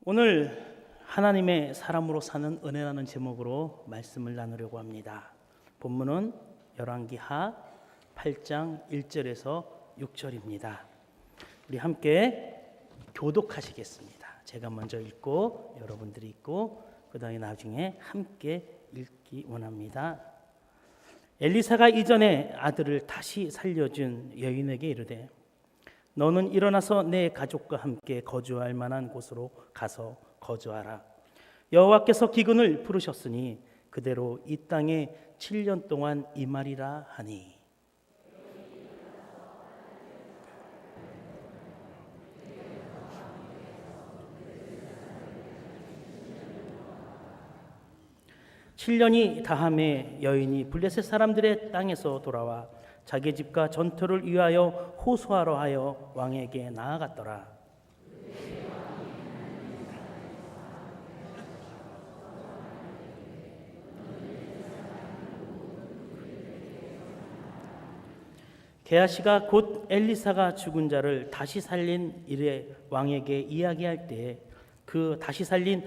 오늘 하나님의 사람으로 사는 은혜라는 제목으로 말씀을 나누려고 합니다. 본문은 열왕기하 8장 1절에서 6절입니다. 우리 함께 교독하시겠습니다. 제가 먼저 읽고 여러분들이 읽고 그 다음에 나중에 함께 읽기 원합니다. 엘리사가 이전에 아들을 다시 살려준 여인에게 이르되 너는 일어나서 내 가족과 함께 거주할 만한 곳으로 가서 거주하라. 여호와께서 기근을 부르셨으니 그대로 이 땅에 7년 동안 임하리라 하니. (7년이) 다함에 여인이 블레셋 사람들의 땅에서 돌아와 자기 집과 전투를 위하여 호소하러 하여 왕에게 나아갔더라. 게하시가 곧 엘리사가 죽은 자를 다시 살린 이래 왕에게 이야기할 때에 그 다시 살린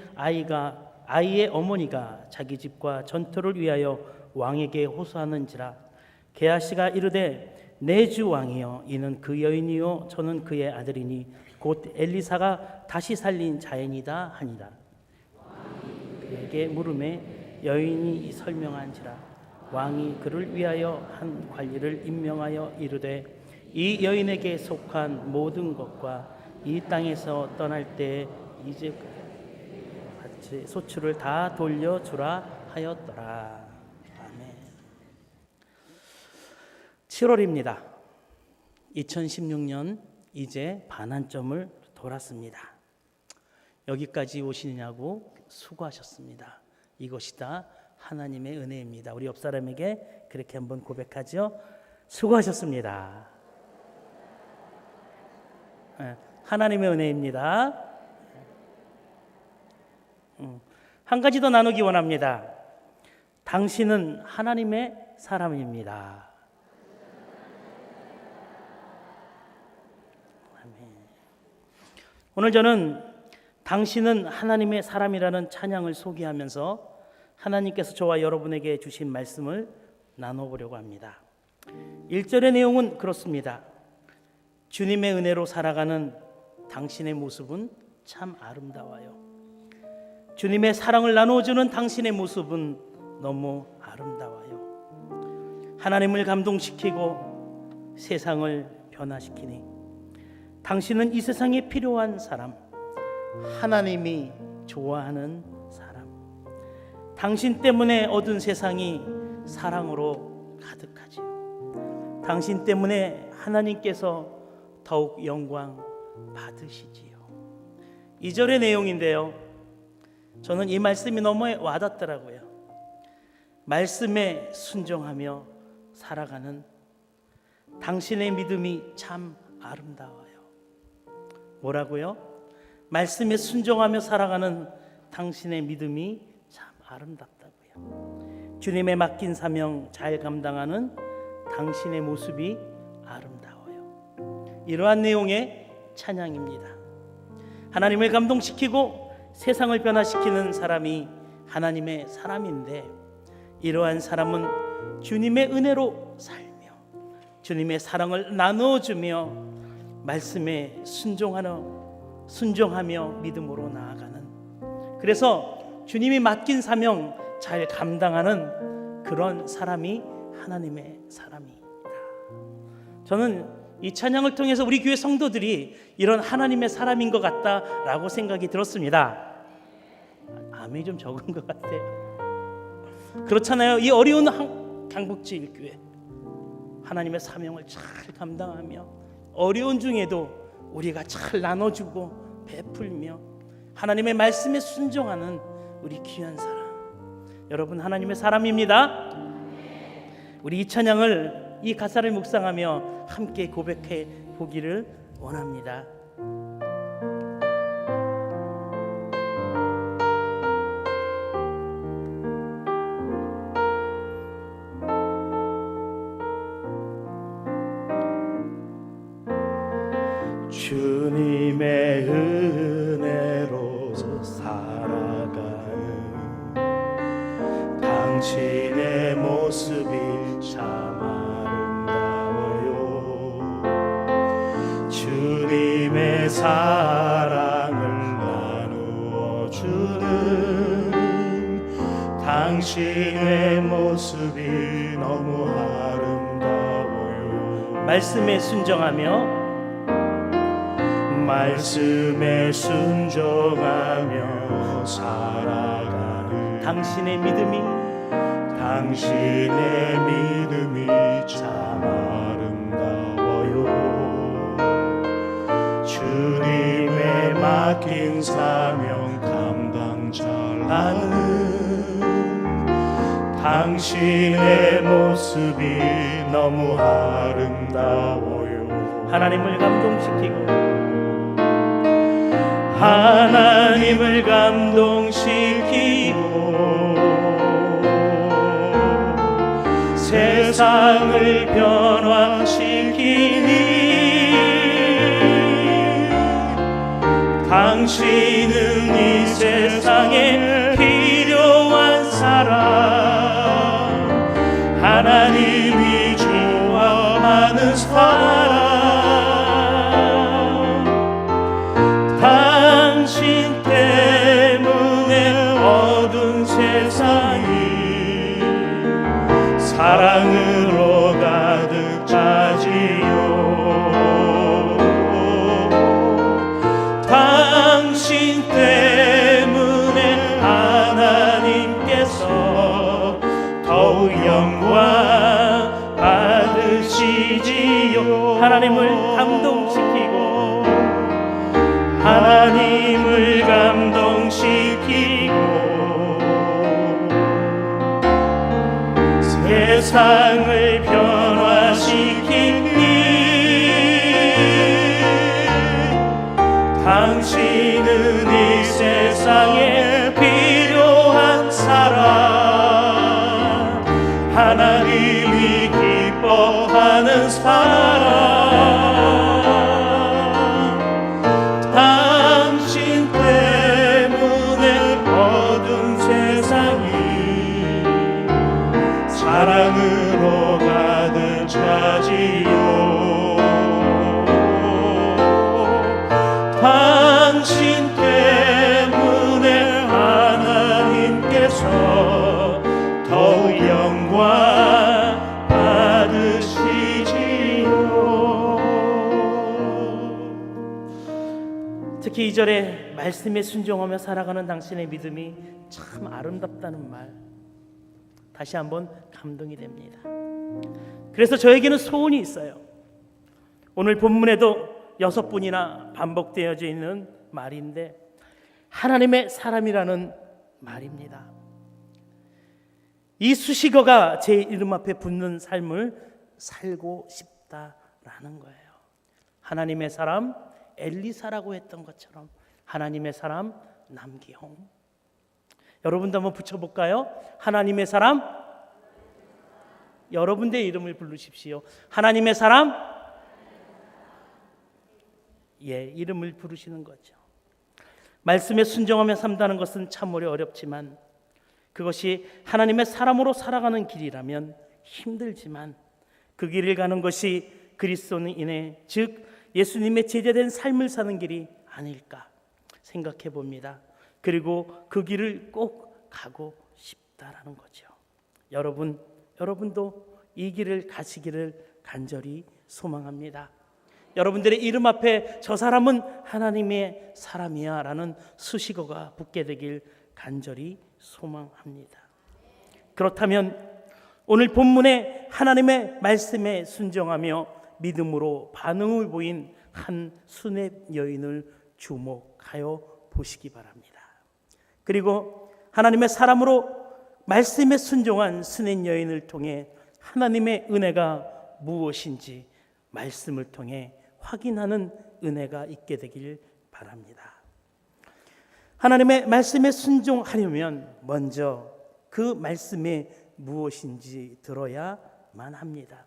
아이의 어머니가 자기 집과 전투를 위하여 왕에게 호소하는지라. 게하시가 이르되 내 주 왕이여 이는 그 여인이요 저는 그의 아들이니 곧 엘리사가 다시 살린 자이니다 하니라. 그에게 물음에 여인이 설명한지라. 왕이 그를 위하여 한 관리를 임명하여 이르되 이 여인에게 속한 모든 것과 이 땅에서 떠날 때 이제 같이 소출을 다 돌려주라 하였더라. 7월입니다. 2016년 이제 반환점을 돌았습니다. 여기까지 오시느냐고 수고하셨습니다. 이것이 다 하나님의 은혜입니다. 우리 옆 사람에게 그렇게 한번 고백하죠. 수고하셨습니다. 하나님의 은혜입니다. 한 가지 더 나누기 원합니다. 당신은 하나님의 사람입니다. 오늘 저는 당신은 하나님의 사람이라는 찬양을 소개하면서 하나님께서 저와 여러분에게 주신 말씀을 나눠보려고 합니다. 1절의 내용은 그렇습니다. 주님의 은혜로 살아가는 당신의 모습은 참 아름다워요. 주님의 사랑을 나누어주는 당신의 모습은 너무 아름다워요. 하나님을 감동시키고 세상을 변화시키니 당신은 이 세상에 필요한 사람, 하나님이 좋아하는 사람, 당신 때문에 얻은 세상이 사랑으로 가득하지요. 당신 때문에 하나님께서 더욱 영광 받으시지요. 2절의 내용인데요, 저는 이 말씀이 너무 와닿더라고요. 말씀에 순종하며 살아가는 당신의 믿음이 참 아름다워요. 뭐라고요? 말씀에 순종하며 살아가는 당신의 믿음이 참 아름답다고요. 주님의 맡긴 사명 잘 감당하는 당신의 모습이 아름다워요. 이러한 내용의 찬양입니다. 하나님을 감동시키고 세상을 변화시키는 사람이 하나님의 사람인데, 이러한 사람은 주님의 은혜로 살며 주님의 사랑을 나누어주며 말씀에 순종하며 믿음으로 나아가는, 그래서 주님이 맡긴 사명 잘 감당하는 그런 사람이 하나님의 사람입니다. 저는 이 찬양을 통해서 우리 교회 성도들이 이런 하나님의 사람인 것 같다라고 생각이 들었습니다. 아멘이 좀 적은 것 같아요. 그렇잖아요. 이 어려운 강북지일교회 하나님의 사명을 잘 감당하며 어려운 중에도 우리가 잘 나눠주고 베풀며 하나님의 말씀에 순종하는 우리 귀한 사람, 여러분 하나님의 사람입니다. 우리 이 찬양을, 이 가사를 묵상하며 함께 고백해 보기를 원합니다. 주님의 은혜로 당신의 모습이 너무 아름다워요. 말씀에 순종하며 살아가는 당신의 믿음이 참 아름다워요. 주님의 맡긴 사명 감당 잘하는 당신의 모습이 너무 아름다워요. 하나님을 감동시키고 세상을 변화시키니 당신은 이 세상에 필요한 사람, 하나님이 좋아하는 사람, 당신 때문에 어두운 세상이 사랑으로 가득 차지요. 당신 때문에 하나님께서 더욱 영광 받으시지요. 하나님을 감동시키고 세상을 변화시키니 당신은 이 세상에 필요한 사람, 하나님이 기뻐하는 사람, 당신 때문에 어두운 세상이 사랑으로 가득 차지요. 당신 때문에 하나님께서 더욱 영광 받으시지요. 특히 2절에 말씀에 순종하며 살아가는 당신의 믿음이 참 아름답다는 말, 다시 한번 감동이 됩니다. 그래서 저에게는 소원이 있어요. 오늘 본문에도 6번이나 반복되어져 있는 말인데 하나님의 사람이라는 말입니다. 이 수식어가 제 이름 앞에 붙는 삶을 살고 싶다라는 거예요. 하나님의 사람 엘리사라고 했던 것처럼 하나님의 사람 남기홍. 여러분도 한번 붙여볼까요? 하나님의 사람, 여러분의 이름을 부르십시오. 하나님의 사람, 이름을 부르시는 거죠. 말씀에 순종하며 산다는 것은 참으로 어렵지만 그것이 하나님의 사람으로 살아가는 길이라면 힘들지만 그 길을 가는 것이 그리스도인의 즉 예수님의 제자된 삶을 사는 길이 아닐까 생각해 봅니다. 그리고 그 길을 꼭 가고 싶다라는 거죠. 여러분도 이 길을 가시기를 간절히 소망합니다. 여러분들의 이름 앞에 저 사람은 하나님의 사람이야 라는 수식어가 붙게 되길 간절히 소망합니다. 그렇다면 오늘 본문에 하나님의 말씀에 순종하며 믿음으로 반응을 보인 한 수냅 여인을 주목하여 보시기 바랍니다. 그리고 하나님의 사람으로 말씀에 순종한 수냅 여인을 통해 하나님의 은혜가 무엇인지 말씀을 통해 확인하는 은혜가 있게 되길 바랍니다. 하나님의 말씀에 순종하려면 먼저 그 말씀에 무엇인지 들어야만 합니다.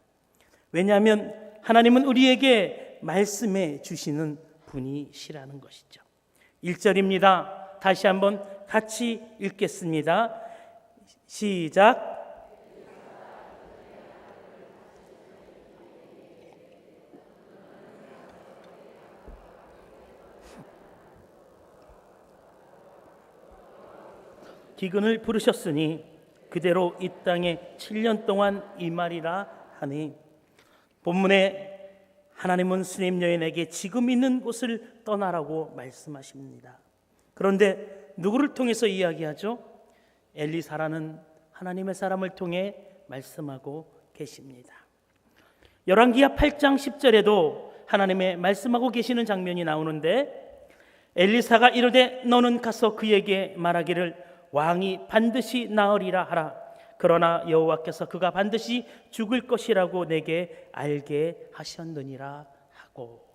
왜냐하면 하나님은 우리에게 말씀해 주시는 분이시라는 것이죠. 1절입니다. 다시 한번 같이 읽겠습니다. 시작. 기근을 부르셨으니 그대로 이 땅에 7년 동안 임하리라 하니, 본문에 하나님은 수님 여인에게 지금 있는 곳을 떠나라고 말씀하십니다. 그런데 누구를 통해서 이야기하죠? 엘리사라는 하나님의 사람을 통해 말씀하고 계십니다. 열왕기하 8장 10절에도 하나님의 말씀하고 계시는 장면이 나오는데, 엘리사가 이르되 너는 가서 그에게 말하기를 왕이 반드시 나으리라 하라. 그러나 여호와께서 그가 반드시 죽을 것이라고 내게 알게 하셨느니라 하고,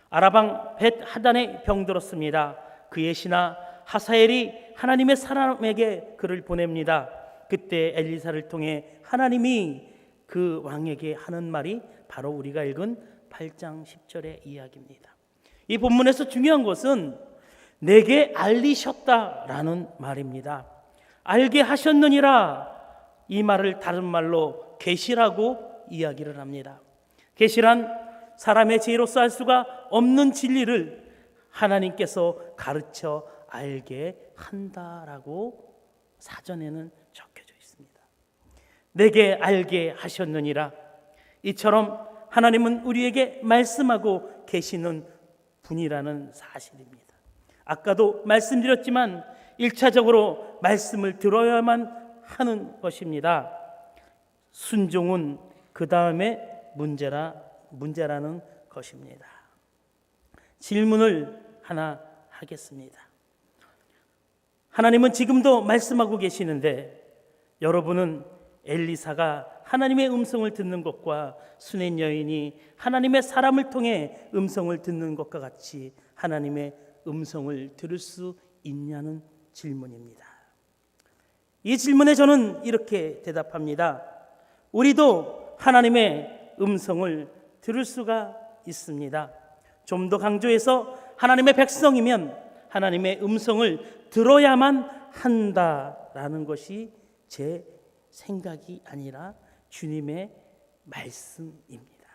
아라방 벳 하단에 병들었습니다. 그의 신하 하사엘이 하나님의 사람에게 그를 보냅니다. 그때 엘리사를 통해 하나님이 그 왕에게 하는 말이 바로 우리가 읽은 8장 10절의 이야기입니다. 이 본문에서 중요한 것은 내게 알리셨다라는 말입니다. 알게 하셨느니라, 이 말을 다른 말로 계시라고 이야기를 합니다. 계시란 사람의 지혜로서 알 수가 없는 진리를 하나님께서 가르쳐 알게 한다라고 사전에는 적혀져 있습니다. 내게 알게 하셨느니라, 이처럼 하나님은 우리에게 말씀하고 계시는 분이라는 사실입니다. 아까도 말씀드렸지만 1차적으로 말씀을 들어야만 하는 것입니다. 순종은 그 다음에 문제라는 것입니다. 질문을 하나 하겠습니다. 하나님은 지금도 말씀하고 계시는데, 여러분은 엘리사가 하나님의 음성을 듣는 것과 수낸 여인이 하나님의 사람을 통해 음성을 듣는 것과 같이 하나님의 음성을 들을 수 있냐는 질문입니다. 이 질문에 저는 이렇게 대답합니다. 우리도 하나님의 음성을 들을 수가 있습니다. 좀 더 강조해서 하나님의 백성이면 하나님의 음성을 들어야만 한다라는 것이 제 생각이 아니라 주님의 말씀입니다.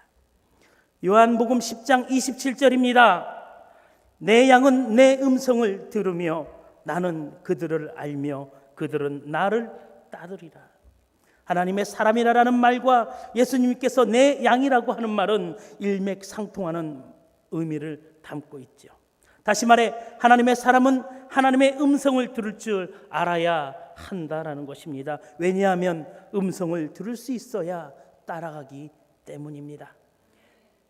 요한복음 10장 27절입니다. 내 양은 내 음성을 들으며 나는 그들을 알며 그들은 나를 따르리라. 하나님의 사람이라는 말과 예수님께서 내 양이라고 하는 말은 일맥상통하는 의미를 담고 있죠. 다시 말해 하나님의 사람은 하나님의 음성을 들을 줄 알아야 한다라는 것입니다. 왜냐하면 음성을 들을 수 있어야 따라가기 때문입니다.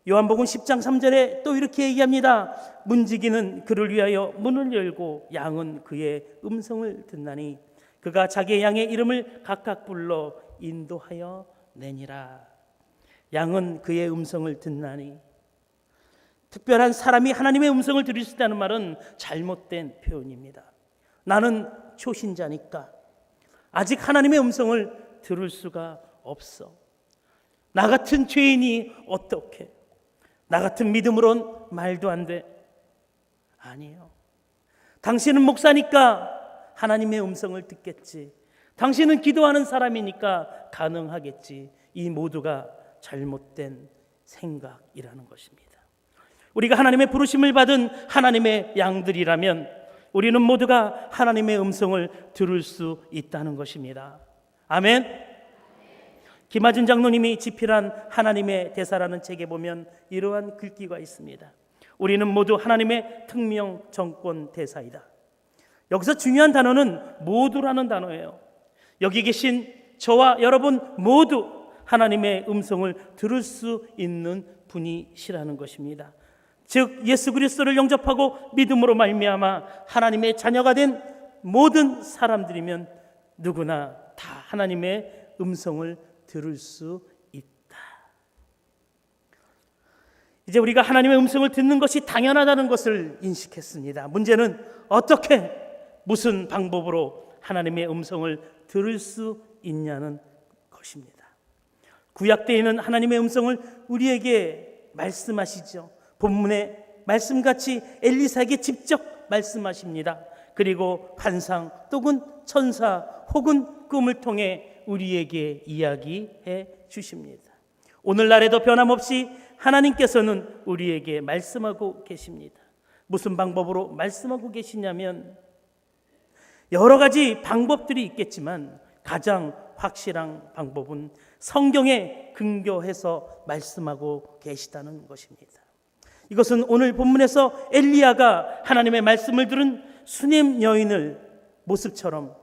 요한복음 10장 3절에 또 이렇게 얘기합니다. 문지기는 그를 위하여 문을 열고 양은 그의 음성을 듣나니 그가 자기의 양의 이름을 각각 불러 인도하여 내니라. 양은 그의 음성을 듣나니, 특별한 사람이 하나님의 음성을 들을 수 있다는 말은 잘못된 표현입니다. 나는 초신자니까 아직 하나님의 음성을 들을 수가 없어. 나 같은 죄인이 어떻게, 나 같은 믿음으론 말도 안 돼. 아니에요. 당신은 목사니까 하나님의 음성을 듣겠지. 당신은 기도하는 사람이니까 가능하겠지. 이 모두가 잘못된 생각이라는 것입니다. 우리가 하나님의 부르심을 받은 하나님의 양들이라면 우리는 모두가 하나님의 음성을 들을 수 있다는 것입니다. 아멘. 김하준 장로님이 집필한 하나님의 대사라는 책에 보면 이러한 글귀가 있습니다. 우리는 모두 하나님의 특명 정권 대사이다. 여기서 중요한 단어는 모두라는 단어예요. 여기 계신 저와 여러분 모두 하나님의 음성을 들을 수 있는 분이시라는 것입니다. 즉 예수 그리스도를 영접하고 믿음으로 말미암아 하나님의 자녀가 된 모든 사람들이면 누구나 다 하나님의 음성을 들을 수 있다. 이제 우리가 하나님의 음성을 듣는 것이 당연하다는 것을 인식했습니다. 문제는 어떻게, 무슨 방법으로 하나님의 음성을 들을 수 있냐는 것입니다. 구약 때에는 하나님의 음성을 우리에게 말씀하시죠. 본문의 말씀같이 엘리사에게 직접 말씀하십니다. 그리고 환상 또는 천사 혹은 꿈을 통해 우리에게 이야기해 주십니다. 오늘날에도 변함없이 하나님께서는 우리에게 말씀하고 계십니다. 무슨 방법으로 말씀하고 계시냐면 여러 가지 방법들이 있겠지만 가장 확실한 방법은 성경에 근거해서 말씀하고 계시다는 것입니다. 이것은 오늘 본문에서 엘리야가 하나님의 말씀을 들은 수넴 여인을 모습처럼,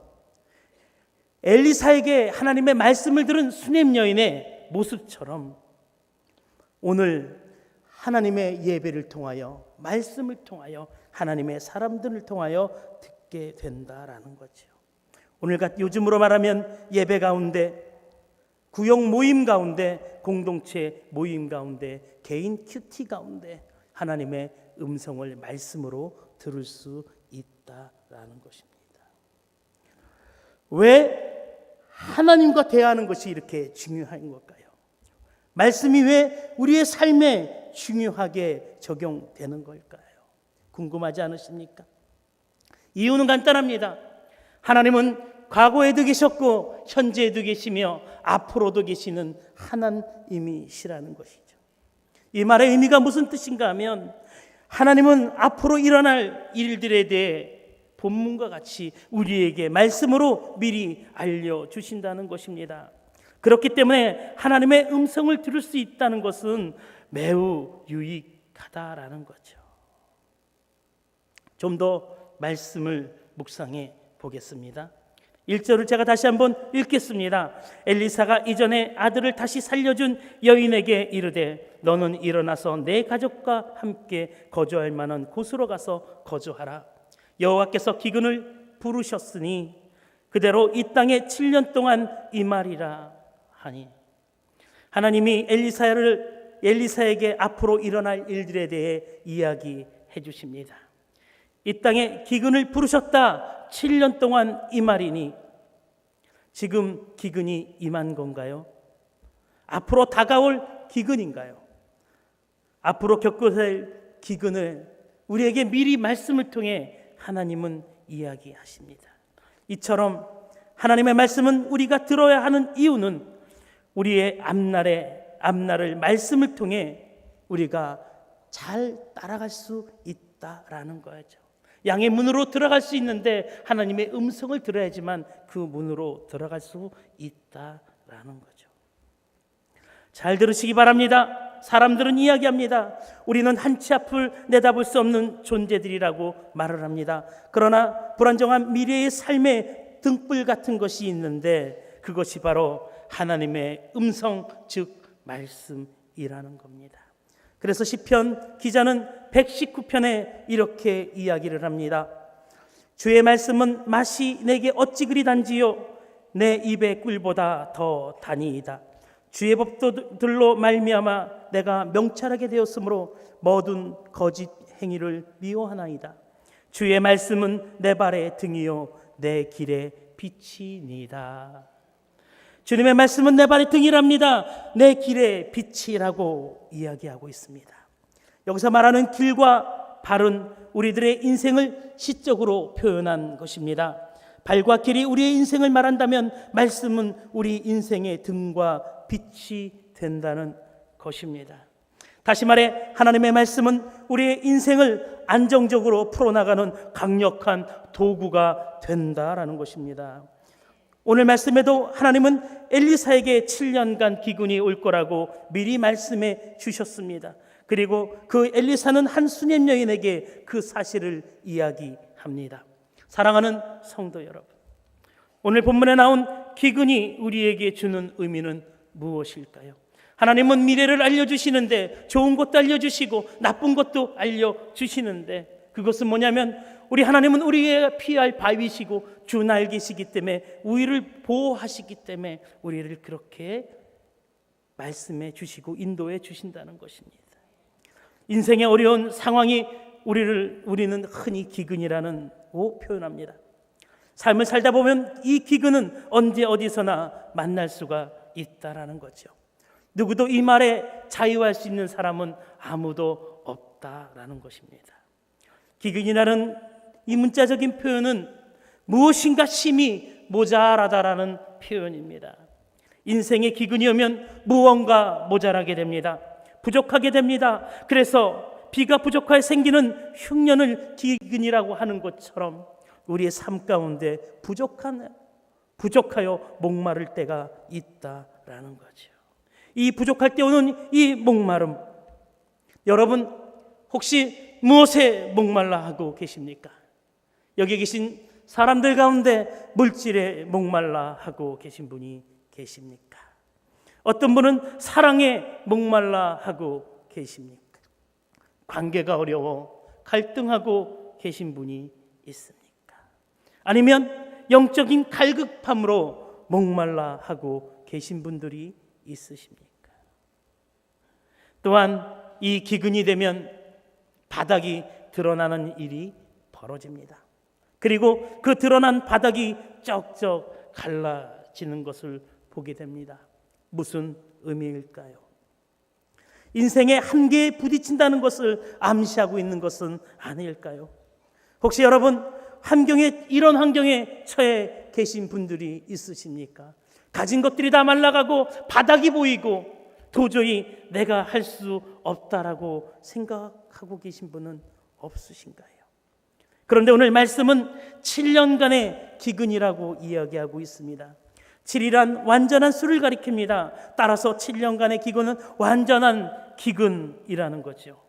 엘리사에게 하나님의 말씀을 들은 수넴 여인의 모습처럼 오늘 하나님의 예배를 통하여, 말씀을 통하여, 하나님의 사람들을 통하여 듣게 된다라는 거죠. 오늘 요즘으로 말하면 예배 가운데, 구역 모임 가운데, 공동체 모임 가운데, 개인 큐티 가운데 하나님의 음성을 말씀으로 들을 수 있다라는 것입니다. 왜 하나님과 대화하는 것이 이렇게 중요한 걸까요? 말씀이 왜 우리의 삶에 중요하게 적용되는 걸까요? 궁금하지 않으십니까? 이유는 간단합니다. 하나님은 과거에도 계셨고 현재에도 계시며 앞으로도 계시는 하나님이시라는 것이죠. 이 말의 의미가 무슨 뜻인가 하면, 하나님은 앞으로 일어날 일들에 대해 본문과 같이 우리에게 말씀으로 미리 알려주신다는 것입니다. 그렇기 때문에 하나님의 음성을 들을 수 있다는 것은 매우 유익하다라는 거죠. 좀 더 말씀을 묵상해 보겠습니다. 1절을 제가 다시 한번 읽겠습니다. 엘리사가 이전에 아들을 다시 살려준 여인에게 이르되 너는 일어나서 내 가족과 함께 거주할 만한 곳으로 가서 거주하라. 여호와께서 기근을 부르셨으니 그대로 이 땅에 7년 동안 임하리라 하니, 하나님이 엘리사에게 앞으로 일어날 일들에 대해 이야기해 주십니다. 이 땅에 기근을 부르셨다. 7년 동안 임하리니, 지금 기근이 임한 건가요? 앞으로 다가올 기근인가요? 앞으로 겪어야 할 기근을 우리에게 미리 말씀을 통해 하나님은 이야기하십니다. 이처럼 하나님의 말씀은 우리가 들어야 하는 이유는 우리의 앞날을 말씀을 통해 우리가 잘 따라갈 수 있다라는 거죠. 양의 문으로 들어갈 수 있는데 하나님의 음성을 들어야지만 그 문으로 들어갈 수 있다라는 거죠. 잘 들으시기 바랍니다. 사람들은 이야기합니다. 우리는 한치 앞을 내다볼 수 없는 존재들이라고 말을 합니다. 그러나 불안정한 미래의 삶의 등불 같은 것이 있는데 그것이 바로 하나님의 음성, 즉 말씀이라는 겁니다. 그래서 시편 기자는 119편에 이렇게 이야기를 합니다. 주의 말씀은 맛이 내게 어찌 그리 단지요, 내 입의 꿀보다 더 다니이다. 주의 법도들로 말미암아 내가 명철하게 되었으므로 모든 거짓 행위를 미워하나이다. 주의 말씀은 내 발의 등이요 내 길의 빛이니이다. 주님의 말씀은 내 발의 등이랍니다. 내 길의 빛이라고 이야기하고 있습니다. 여기서 말하는 길과 발은 우리들의 인생을 시적으로 표현한 것입니다. 발과 길이 우리의 인생을 말한다면 말씀은 우리 인생의 등과 빛이 된다는 것입니다. 다시 말해 하나님의 말씀은 우리의 인생을 안정적으로 풀어나가는 강력한 도구가 된다라는 것입니다. 오늘 말씀에도 하나님은 엘리사에게 7년간 기근이 올 거라고 미리 말씀해 주셨습니다. 그리고 그 엘리사는 한 수넴 여인에게 그 사실을 이야기합니다. 사랑하는 성도 여러분, 오늘 본문에 나온 기근이 우리에게 주는 의미는 무엇일까요? 하나님은 미래를 알려주시는데, 좋은 것도 알려주시고 나쁜 것도 알려주시는데, 그것은 뭐냐면 우리 하나님은 우리의 피할 바위시고 주 날개시기 때문에 우리를 보호하시기 때문에 우리를 그렇게 말씀해 주시고 인도해 주신다는 것입니다. 인생의 어려운 상황이 우리는 흔히 기근이라는 표현합니다. 삶을 살다 보면 이 기근은 언제 어디서나 만날 수가 있다라는 거죠. 누구도 이 말에 자유할 수 있는 사람은 아무도 없다라는 것입니다. 기근이라는 이 문자적인 표현은 무엇인가 심히 모자라다라는 표현입니다. 인생의 기근이 오면 무언가 모자라게 됩니다. 부족하게 됩니다. 그래서 비가 부족하여 생기는 흉년을 기근이라고 하는 것처럼 우리의 삶 가운데 부족한 부족하여 목마를 때가 있다라는 거죠. 이 부족할 때 오는 이 목마름, 여러분 혹시 무엇에 목말라 하고 계십니까? 여기 계신 사람들 가운데 물질에 목말라 하고 계신 분이 계십니까? 어떤 분은 사랑에 목말라 하고 계십니까? 관계가 어려워 갈등하고 계신 분이 있습니까? 아니면 영적인 갈급함으로 목말라 하고 계신 분들이 있으십니까? 또한 이 기근이 되면 바닥이 드러나는 일이 벌어집니다. 그리고 그 드러난 바닥이 쩍쩍 갈라지는 것을 보게 됩니다. 무슨 의미일까요? 인생의 한계에 부딪힌다는 것을 암시하고 있는 것은 아닐까요? 혹시 여러분 이런 환경에 처해 계신 분들이 있으십니까? 가진 것들이 다 말라가고 바닥이 보이고 도저히 내가 할 수 없다라고 생각하고 계신 분은 없으신가요? 그런데 오늘 말씀은 7년간의 기근이라고 이야기하고 있습니다. 7이란 완전한 수를 가리킵니다. 따라서 7년간의 기근은 완전한 기근이라는 거죠.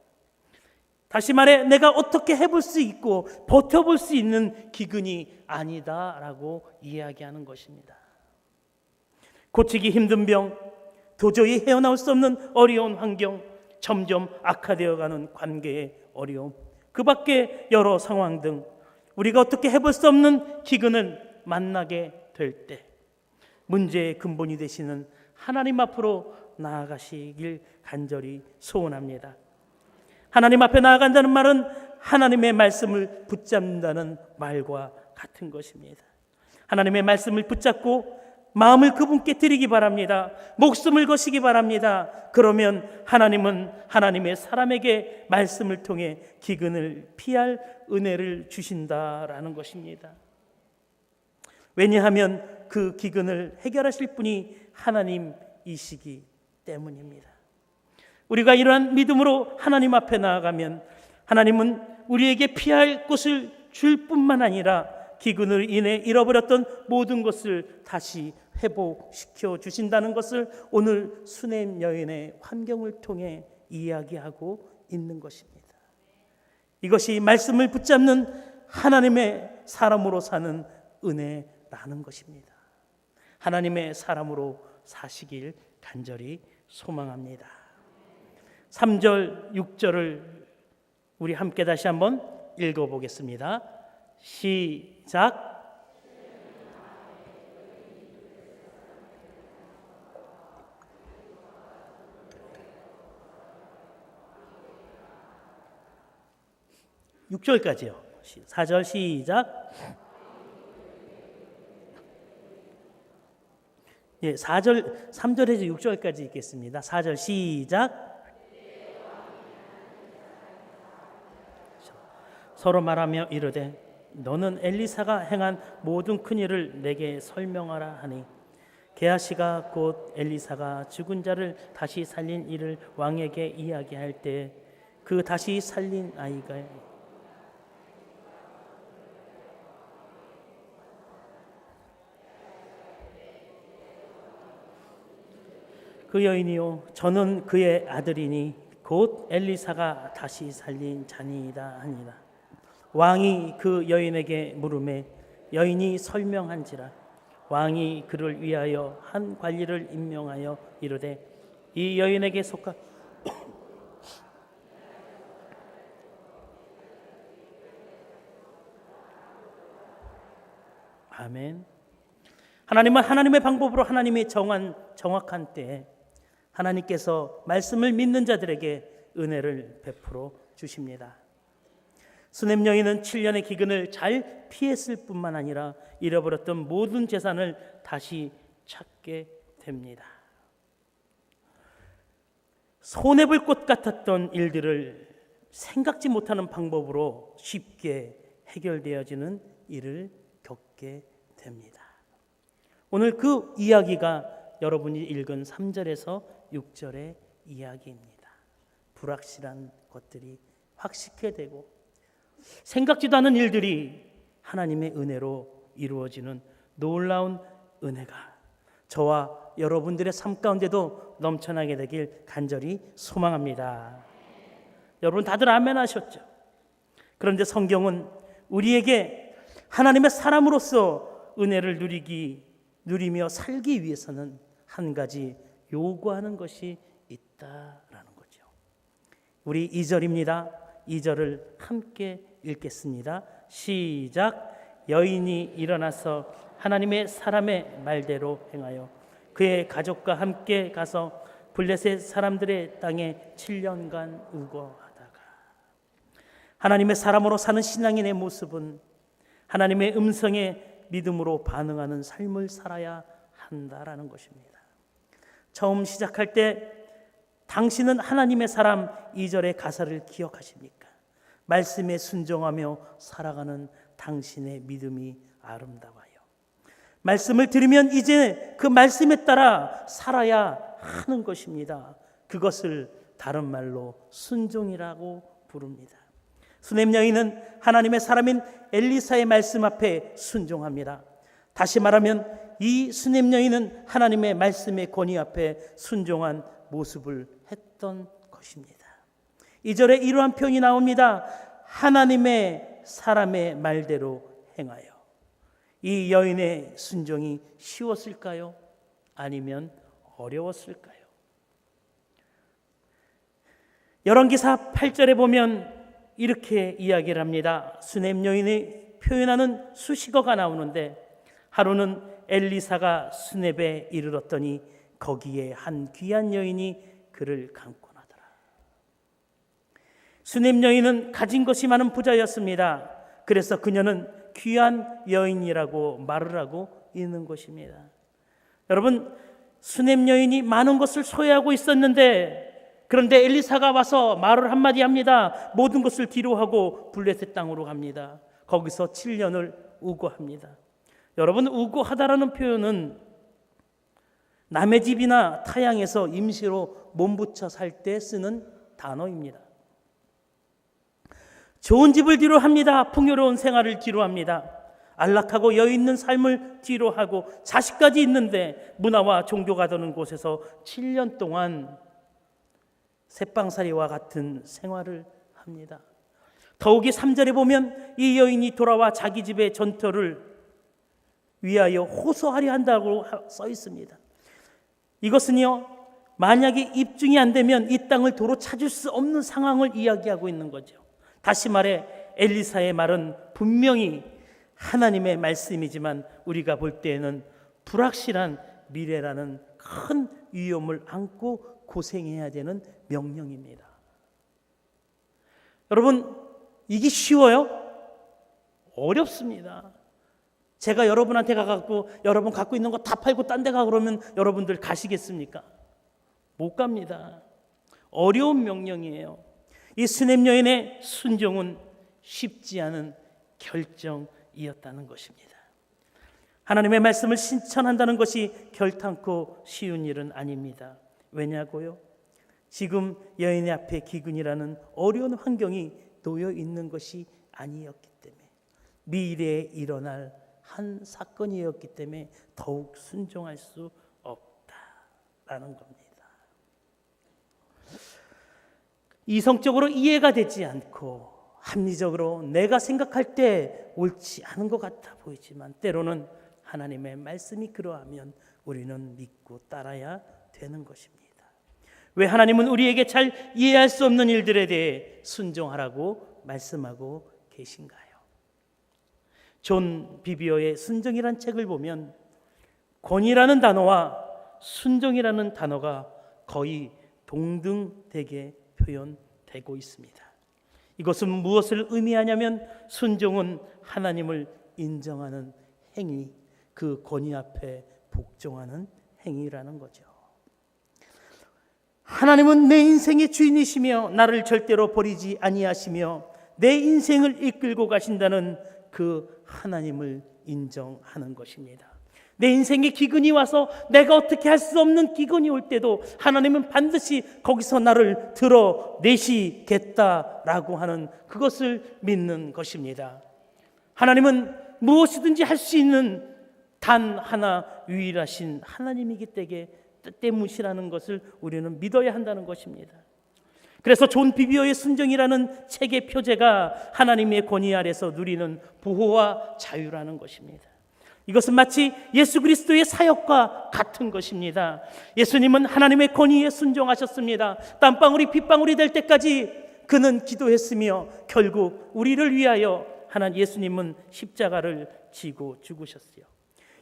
다시 말해 내가 어떻게 해볼 수 있고 버텨볼 수 있는 기근이 아니다라고 이야기하는 것입니다. 고치기 힘든 병, 도저히 헤어나올 수 없는 어려운 환경, 점점 악화되어가는 관계의 어려움, 그 밖에 여러 상황 등 우리가 어떻게 해볼 수 없는 기근을 만나게 될 때 문제의 근본이 되시는 하나님 앞으로 나아가시길 간절히 소원합니다. 하나님 앞에 나아간다는 말은 하나님의 말씀을 붙잡는다는 말과 같은 것입니다. 하나님의 말씀을 붙잡고 마음을 그분께 드리기 바랍니다. 목숨을 거시기 바랍니다. 그러면 하나님은 하나님의 사람에게 말씀을 통해 기근을 피할 은혜를 주신다라는 것입니다. 왜냐하면 그 기근을 해결하실 분이 하나님이시기 때문입니다. 우리가 이러한 믿음으로 하나님 앞에 나아가면 하나님은 우리에게 피할 것을 줄 뿐만 아니라 기근으로 인해 잃어버렸던 모든 것을 다시 회복시켜 주신다는 것을 오늘 수넴 여인의 환경을 통해 이야기하고 있는 것입니다. 이것이 말씀을 붙잡는 하나님의 사람으로 사는 은혜라는 것입니다. 하나님의 사람으로 사시길 간절히 소망합니다. 3절, 6절을 우리 함께 다시 한번 읽어보겠습니다. 시작. (6절까지요) 4절 시작. 예, 4절, 3절에서 6절까지 읽겠습니다. 4절 시작. 서로 말하며 이르되 너는 엘리사가 행한 모든 큰 일을 내게 설명하라 하니 게하시가 곧 엘리사가 죽은 자를 다시 살린 일을 왕에게 이야기할 때 그 다시 살린 아이가 그 여인이요 저는 그의 아들이니 곧 엘리사가 다시 살린 자니이다 하니라. 왕이 그 여인에게 물으매 여인이 설명한지라. 왕이 그를 위하여 한 관리를 임명하여 이르되 이 여인에게 속하 아멘. 하나님은 하나님의 방법으로 하나님의 정확한 때에 하나님께서 말씀을 믿는 자들에게 은혜를 베풀어 주십니다. 수넴 여인은 7년의 기근을 잘 피했을 뿐만 아니라 잃어버렸던 모든 재산을 다시 찾게 됩니다. 손해볼 것 같았던 일들을 생각지 못하는 방법으로 쉽게 해결되어지는 일을 겪게 됩니다. 오늘 그 이야기가 여러분이 읽은 3절에서 6절의 이야기입니다. 불확실한 것들이 확실하게 되고 생각지도 않은 일들이 하나님의 은혜로 이루어지는 놀라운 은혜가 저와 여러분들의 삶 가운데도 넘쳐나게 되길 간절히 소망합니다. 여러분 다들 아멘 하셨죠? 그런데 성경은 우리에게 하나님의 사람으로서 은혜를 누리며 살기 위해서는 한 가지 요구하는 것이 있다라는 거죠. 우리 2절입니다. 2절을 함께 읽겠습니다. 시작. 여인이 일어나서 하나님의 사람의 말대로 행하여 그의 가족과 함께 가서 블레셋 사람들의 땅에 7년간 우거하다가. 하나님의 사람으로 사는 신앙인의 모습은 하나님의 음성에 믿음으로 반응하는 삶을 살아야 한다라는 것입니다. 처음 시작할 때 당신은 하나님의 사람 2절의 가사를 기억하십니까? 말씀에 순종하며 살아가는 당신의 믿음이 아름다워요. 말씀을 들으면 이제 그 말씀에 따라 살아야 하는 것입니다. 그것을 다른 말로 순종이라고 부릅니다. 수넴 여인은 하나님의 사람인 엘리사의 말씀 앞에 순종합니다. 다시 말하면 이 수넴 여인은 하나님의 말씀의 권위 앞에 순종한 모습을 했던 것입니다. 2절에 이러한 표현이 나옵니다. 하나님의 사람의 말대로 행하여. 이 여인의 순종이 쉬웠을까요? 아니면 어려웠을까요? 열왕기사 8절에 보면 이렇게 이야기를 합니다. 수넴 여인이 표현하는 수식어가 나오는데 하루는 엘리사가 수넴에 이르렀더니 거기에 한 귀한 여인이 그를 감고 나더라. 수넴 여인은 가진 것이 많은 부자였습니다. 그래서 그녀는 귀한 여인이라고 말을 하고 있는 것입니다. 여러분, 수넴 여인이 많은 것을 소유하고 있었는데 그런데 엘리사가 와서 말을 한마디 합니다. 모든 것을 뒤로 하고 블레셋 땅으로 갑니다. 거기서 7년을 우거합니다. 여러분, 우거하다라는 표현은 남의 집이나 타양에서 임시로 몸붙여 살 때 쓰는 단어입니다. 좋은 집을 뒤로 합니다. 풍요로운 생활을 뒤로 합니다. 안락하고 여유 있는 삶을 뒤로 하고 자식까지 있는데 문화와 종교가 드는 곳에서 7년 동안 새빵살이와 같은 생활을 합니다. 더욱이 3절에 보면 이 여인이 돌아와 자기 집의 전토를 위하여 호소하려 한다고 써 있습니다. 이것은요, 만약에 입증이 안 되면 이 땅을 도로 찾을 수 없는 상황을 이야기하고 있는 거죠. 다시 말해 엘리사의 말은 분명히 하나님의 말씀이지만 우리가 볼 때에는 불확실한 미래라는 큰 위험을 안고 고생해야 되는 명령입니다. 여러분, 이게 쉬워요? 어렵습니다. 제가 여러분한테 가갖고 여러분 갖고 있는 거 다 팔고 딴 데 가 그러면 여러분들 가시겠습니까? 못 갑니다. 어려운 명령이에요. 이 수넴 여인의 순종은 쉽지 않은 결정이었다는 것입니다. 하나님의 말씀을 실천한다는 것이 결탄코 쉬운 일은 아닙니다. 왜냐고요? 지금 여인의 앞에 기근이라는 어려운 환경이 놓여 있는 것이 아니었기 때문에, 미래에 일어날 한 사건이었기 때문에 더욱 순종할 수 없다라는 겁니다. 이성적으로 이해가 되지 않고 합리적으로 내가 생각할 때 옳지 않은 것 같아 보이지만 때로는 하나님의 말씀이 그러하면 우리는 믿고 따라야 되는 것입니다. 왜 하나님은 우리에게 잘 이해할 수 없는 일들에 대해 순종하라고 말씀하고 계신가요? 존 비비어의 순종이란 책을 보면 권위라는 단어와 순종이라는 단어가 거의 동등되게 표현되고 있습니다. 이것은 무엇을 의미하냐면 순종은 하나님을 인정하는 행위, 그 권위 앞에 복종하는 행위라는 거죠. 하나님은 내 인생의 주인이시며 나를 절대로 버리지 아니하시며 내 인생을 이끌고 가신다는 그 하나님을 인정하는 것입니다. 내 인생에 기근이 와서 내가 어떻게 할 수 없는 기근이 올 때도 하나님은 반드시 거기서 나를 들어내시겠다라고 하는 그것을 믿는 것입니다. 하나님은 무엇이든지 할 수 있는 단 하나 유일하신 하나님이기 때문이라는 것을 우리는 믿어야 한다는 것입니다. 그래서 존 비비어의 순종이라는 책의 표제가 하나님의 권위 아래서 누리는 보호와 자유라는 것입니다. 이것은 마치 예수 그리스도의 사역과 같은 것입니다. 예수님은 하나님의 권위에 순종하셨습니다. 땀방울이 핏방울이 될 때까지 그는 기도했으며 결국 우리를 위하여 예수님은 십자가를 지고 죽으셨어요.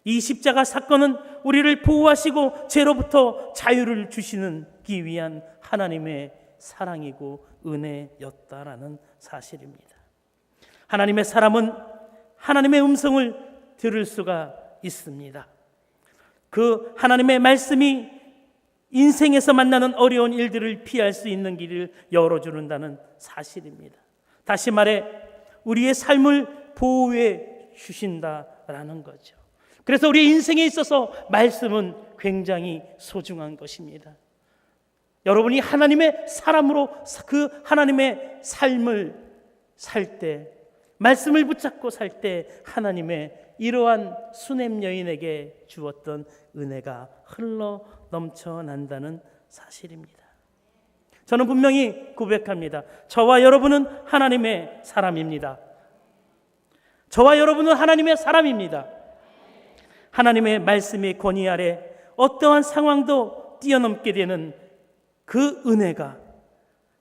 이 십자가 사건은 우리를 보호하시고 죄로부터 자유를 주시기 위한 하나님의 사랑이고 은혜였다라는 사실입니다. 하나님의 사람은 하나님의 음성을 들을 수가 있습니다. 그 하나님의 말씀이 인생에서 만나는 어려운 일들을 피할 수 있는 길을 열어주는다는 사실입니다. 다시 말해 우리의 삶을 보호해 주신다라는 거죠. 그래서 우리 인생에 있어서 말씀은 굉장히 소중한 것입니다. 여러분이 하나님의 사람으로 그 하나님의 삶을 살 때, 말씀을 붙잡고 살 때 하나님의 이러한 수냄 여인에게 주었던 은혜가 흘러 넘쳐난다는 사실입니다. 저는 분명히 고백합니다. 저와 여러분은 하나님의 사람입니다. 저와 여러분은 하나님의 사람입니다. 하나님의 말씀의 권위 아래 어떠한 상황도 뛰어넘게 되는 그 은혜가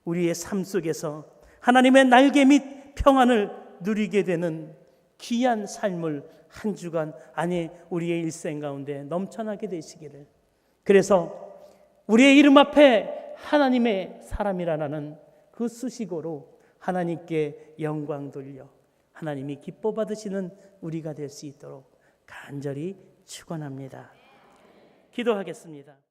우리의 삶 속에서 하나님의 날개 및 평안을 누리게 되는 귀한 삶을 한 주간 아니 우리의 일생 가운데 넘쳐나게 되시기를. 그래서 우리의 이름 앞에 하나님의 사람이라는 그 수식어로 하나님께 영광 돌려 하나님이 기뻐 받으시는 우리가 될 수 있도록 간절히 축원합니다. 기도하겠습니다.